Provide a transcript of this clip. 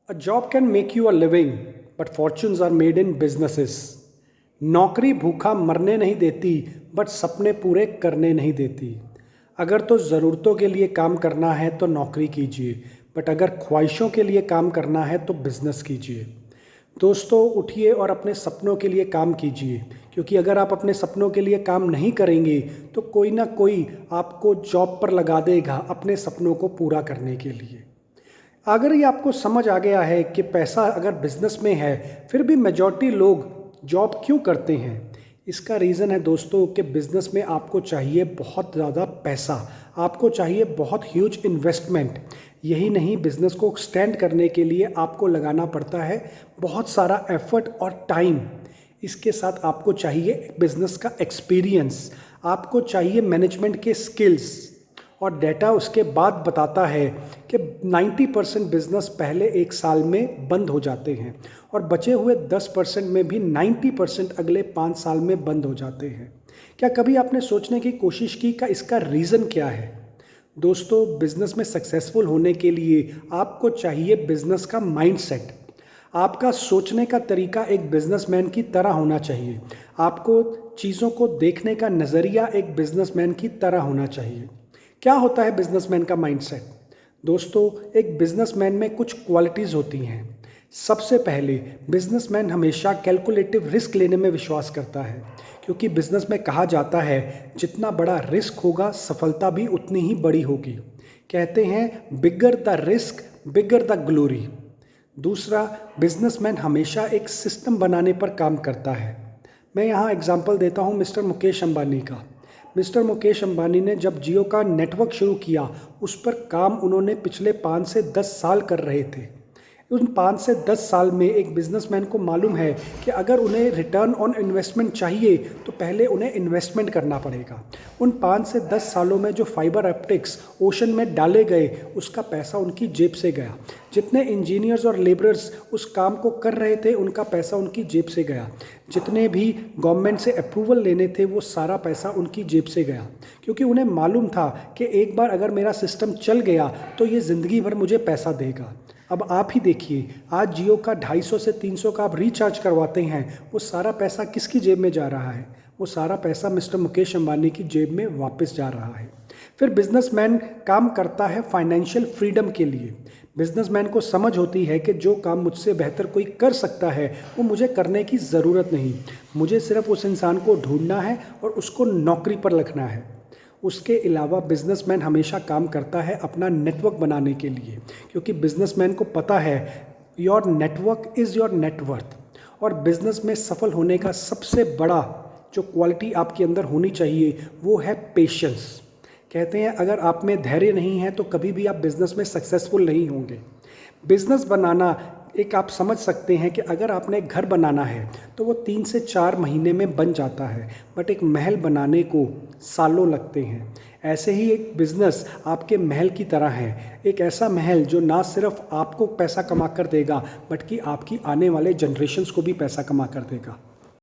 A job can make you a living, but fortunes are made in businesses. नौकरी भूखा मरने नहीं देती, बट सपने पूरे करने नहीं देती। अगर तो ज़रूरतों के लिए काम करना है तो नौकरी कीजिए, बट अगर ख्वाहिशों के लिए काम करना है तो बिज़नेस कीजिए। दोस्तों, उठिए और अपने सपनों के लिए काम कीजिए, क्योंकि अगर आप अपने सपनों के लिए काम नहीं करेंगे तो कोई ना कोई आपको जॉब पर लगा देगा अपने सपनों को पूरा करने के लिए। अगर ये आपको समझ आ गया है कि पैसा अगर बिजनेस में है, फिर भी मेजॉरिटी लोग जॉब क्यों करते हैं, इसका रीज़न है दोस्तों कि बिज़नेस में आपको चाहिए बहुत ज़्यादा पैसा, आपको चाहिए बहुत ह्यूज इन्वेस्टमेंट। यही नहीं, बिज़नेस को स्टैंड करने के लिए आपको लगाना पड़ता है बहुत सारा एफर्ट और टाइम। इसके साथ आपको चाहिए बिज़नेस का एक्सपीरियंस, आपको चाहिए मैनेजमेंट के स्किल्स। और डेटा उसके बाद बताता है कि 90% बिजनेस पहले एक साल में बंद हो जाते हैं और बचे हुए 10% में भी 90% अगले 5 साल में बंद हो जाते हैं। क्या कभी आपने सोचने की कोशिश की कि इसका रीज़न क्या है? दोस्तों, बिजनेस में सक्सेसफुल होने के लिए आपको चाहिए बिजनेस का माइंडसेट। आपका सोचने का तरीका एक बिजनेसमैन की तरह होना चाहिए। आपको चीज़ों को देखने का नज़रिया एक बिजनेसमैन की तरह होना चाहिए। क्या होता है बिजनेसमैन का माइंडसेट? दोस्तों, एक बिजनेसमैन में कुछ क्वालिटीज़ होती हैं। सबसे पहले, बिजनेसमैन हमेशा कैलकुलेटिव रिस्क लेने में विश्वास करता है, क्योंकि बिजनेस में कहा जाता है जितना बड़ा रिस्क होगा सफलता भी उतनी ही बड़ी होगी। कहते हैं bigger the risk bigger the glory. दूसरा, बिजनेसमैन हमेशा एक सिस्टम बनाने पर काम करता है। मैं यहाँ एग्जांपल देता हूँ मिस्टर मुकेश अंबानी का। मिस्टर मुकेश अंबानी ने जब जियो का नेटवर्क शुरू किया, उस पर काम उन्होंने पिछले 5 से 10 साल कर रहे थे। उन 5 से 10 साल में एक बिजनेसमैन को मालूम है कि अगर उन्हें रिटर्न ऑन इन्वेस्टमेंट चाहिए तो पहले उन्हें इन्वेस्टमेंट करना पड़ेगा। उन 5 से 10 सालों में जो फाइबर ऑप्टिक्स ओशन में डाले गए, उसका पैसा उनकी जेब से गया। जितने इंजीनियर्स और लेबरर्स उस काम को कर रहे थे, उनका पैसा उनकी जेब से गया। जितने भी गवर्नमेंट से अप्रूवल लेने थे, वो सारा पैसा उनकी जेब से गया, क्योंकि उन्हें मालूम था कि एक बार अगर मेरा सिस्टम चल गया तो ये ज़िंदगी भर मुझे पैसा देगा। अब आप ही देखिए, आज जियो का 250 से 300 का आप रिचार्ज करवाते हैं, वो सारा पैसा किसकी जेब में जा रहा है? वो सारा पैसा मिस्टर मुकेश अंबानी की जेब में वापस जा रहा है। फिर बिजनेसमैन काम करता है फाइनेंशियल फ्रीडम के लिए। बिजनेसमैन को समझ होती है कि जो काम मुझसे बेहतर कोई कर सकता है वो मुझे करने की ज़रूरत नहीं, मुझे सिर्फ उस इंसान को ढूंढना है और उसको नौकरी पर रखना है। उसके अलावा बिजनेसमैन हमेशा काम करता है अपना नेटवर्क बनाने के लिए, क्योंकि बिजनेसमैन को पता है your network is your net worth. और बिजनेस में सफल होने का सबसे बड़ा जो क्वालिटी आपके अंदर होनी चाहिए वो है पेशेंस। कहते हैं अगर आप में धैर्य नहीं है तो कभी भी आप बिजनेस में सक्सेसफुल नहीं होंगे। बिजनेस बनाना एक आप समझ सकते हैं कि अगर आपने एक घर बनाना है तो वो 3 से 4 महीने में बन जाता है, बट एक महल बनाने को सालों लगते हैं। ऐसे ही एक बिज़नेस आपके महल की तरह है, एक ऐसा महल जो ना सिर्फ आपको पैसा कमा कर देगा बट कि आपकी आने वाले जनरेशन्स को भी पैसा कमा कर देगा।